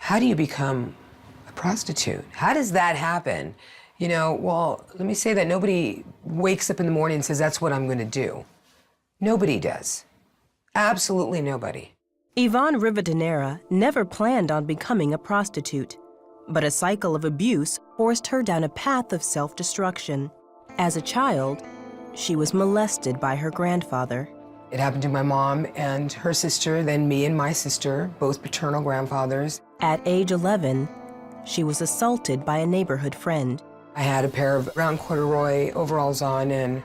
How do you become a prostitute? How does that happen? You know, well, let me say that nobody wakes up in the morning and says, that's what I'm going to do. Nobody does. Absolutely nobody. Yvonne Rivadeneyra never planned on becoming a prostitute, but a cycle of abuse forced her down a path of self-destruction. As a child, she was molested by her grandfather. It happened to my mom and her sister, then me and my sister, both paternal grandfathers. At age 11, she was assaulted by a neighborhood friend. I had a pair of round corduroy overalls on, and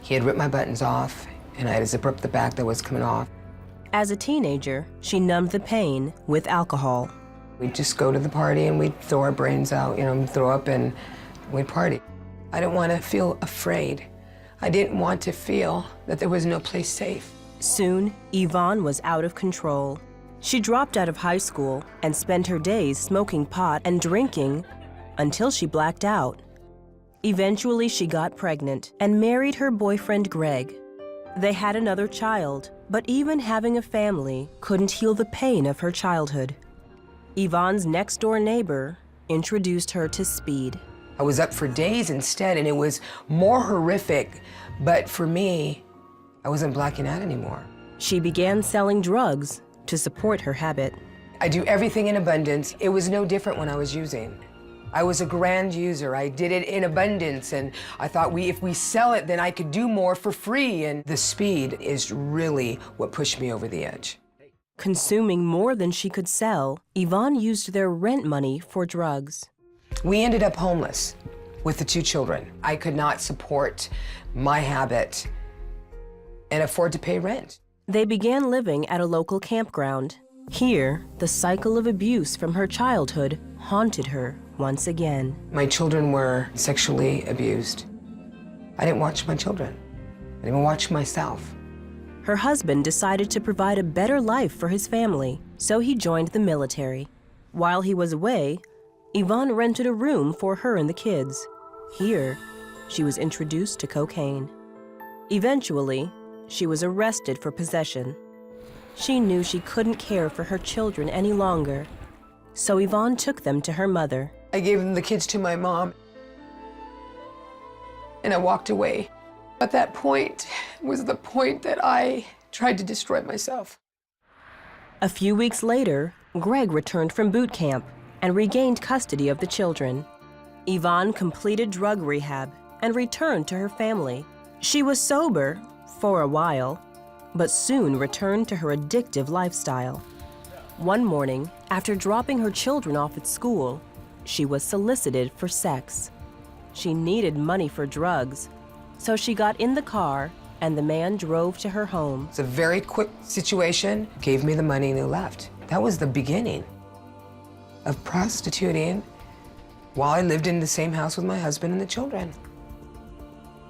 he had ripped my buttons off, and I had a zipper up the back that was coming off. As a teenager, she numbed the pain with alcohol. We'd just go to the party and we'd throw our brains out, you know, throw up, and we'd party. I didn't want to feel afraid. I didn't want to feel that there was no place safe. Soon, Yvonne was out of control. She dropped out of high school and spent her days smoking pot and drinking until she blacked out. Eventually, she got pregnant and married her boyfriend, Greg. They had another child, but even having a family couldn't heal the pain of her childhood. Yvonne's next-door neighbor introduced her to speed. I was up for days instead, and it was more horrific, but for me, I wasn't blacking out anymore. She began selling drugs to support her habit. I do everything in abundance. It was no different when I was using. I was a grand user. I did it in abundance, and I thought if we sell it, then I could do more for free, and the speed is really what pushed me over the edge. Consuming more than she could sell, Yvonne used their rent money for drugs. We ended up homeless with the 2 children. I could not support my habit and afford to pay rent. They began living at a local campground. Here, the cycle of abuse from her childhood haunted her once again. My children were sexually abused. I didn't watch my children. I didn't even watch myself. Her husband decided to provide a better life for his family, so he joined the military. While he was away, Yvonne rented a room for her and the kids. Here, she was introduced to cocaine. Eventually, she was arrested for possession. She knew she couldn't care for her children any longer, so Yvonne took them to her mother. I gave the kids to my mom, and I walked away. At that point was the point that I tried to destroy myself. A few weeks later, Greg returned from boot camp and regained custody of the children. Yvonne completed drug rehab and returned to her family. She was sober for a while, but soon returned to her addictive lifestyle. One morning, after dropping her children off at school, she was solicited for sex. She needed money for drugs, so she got in the car and the man drove to her home. It's a very quick situation, gave me the money and he left. That was the beginning of prostituting while I lived in the same house with my husband and the children.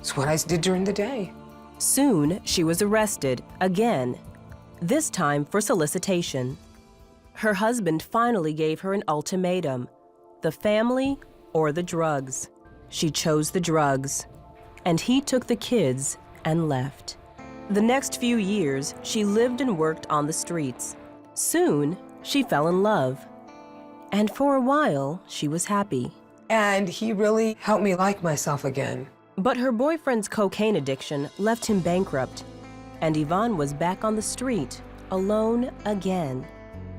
It's what I did during the day. Soon, she was arrested again, this time for solicitation. Her husband finally gave her an ultimatum: the family or the drugs. She chose the drugs, and he took the kids and left. The next few years, she lived and worked on the streets. Soon, she fell in love, and for a while, she was happy. And he really helped me like myself again. But her boyfriend's cocaine addiction left him bankrupt, and Yvonne was back on the street, alone again.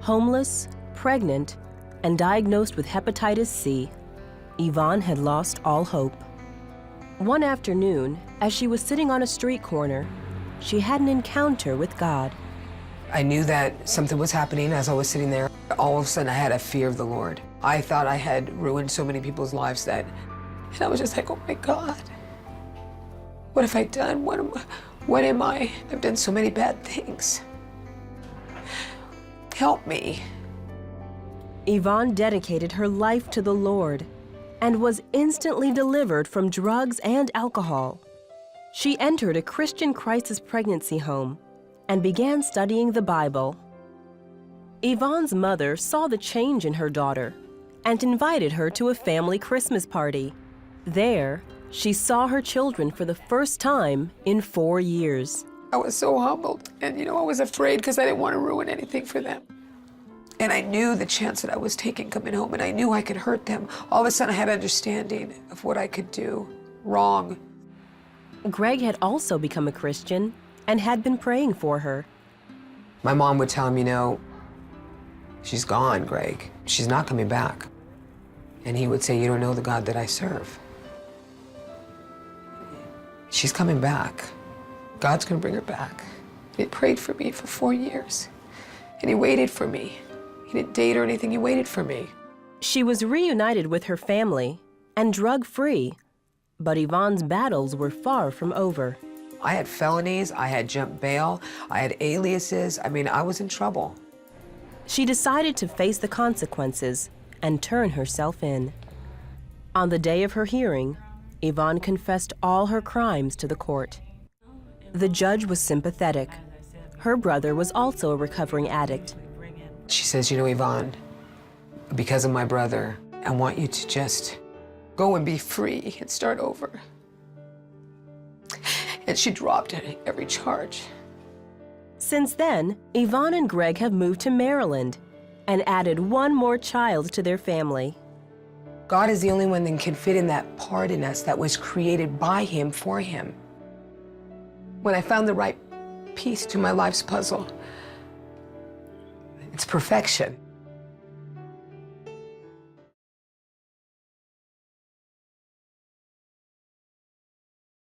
Homeless, pregnant, and diagnosed with hepatitis C, Yvonne had lost all hope. One afternoon, as she was sitting on a street corner, she had an encounter with God. I knew that something was happening as I was sitting there. All of a sudden, I had a fear of the Lord. I thought I had ruined so many people's lives and I was just like, oh my God, what have I done? What am I? I've done so many bad things. Help me. Yvonne dedicated her life to the Lord and was instantly delivered from drugs and alcohol. She entered a Christian crisis pregnancy home and began studying the Bible. Yvonne's mother saw the change in her daughter and invited her to a family Christmas party. There, she saw her children for the first time in 4 years. I was so humbled, and I was afraid because I didn't want to ruin anything for them. And I knew the chance that I was taking coming home, and I knew I could hurt them. All of a sudden, I had understanding of what I could do wrong. Greg had also become a Christian and had been praying for her. My mom would tell him, you know, she's gone, Greg. She's not coming back. And he would say, you don't know the God that I serve. She's coming back. God's gonna bring her back. He prayed for me for 4 years, and he waited for me. He didn't date or anything, he waited for me. She was reunited with her family and drug-free, but Yvonne's battles were far from over. I had felonies, I had jump bail, I had aliases. I mean, I was in trouble. She decided to face the consequences and turn herself in. On the day of her hearing, Yvonne confessed all her crimes to the court. The judge was sympathetic. Her brother was also a recovering addict. She says, you know, Yvonne, because of my brother, I want you to just go and be free and start over. And she dropped every charge. Since then, Yvonne and Greg have moved to Maryland and added one more child to their family. God is the only one that can fit in that part in us that was created by him for him. When I found the right piece to my life's puzzle, it's perfection.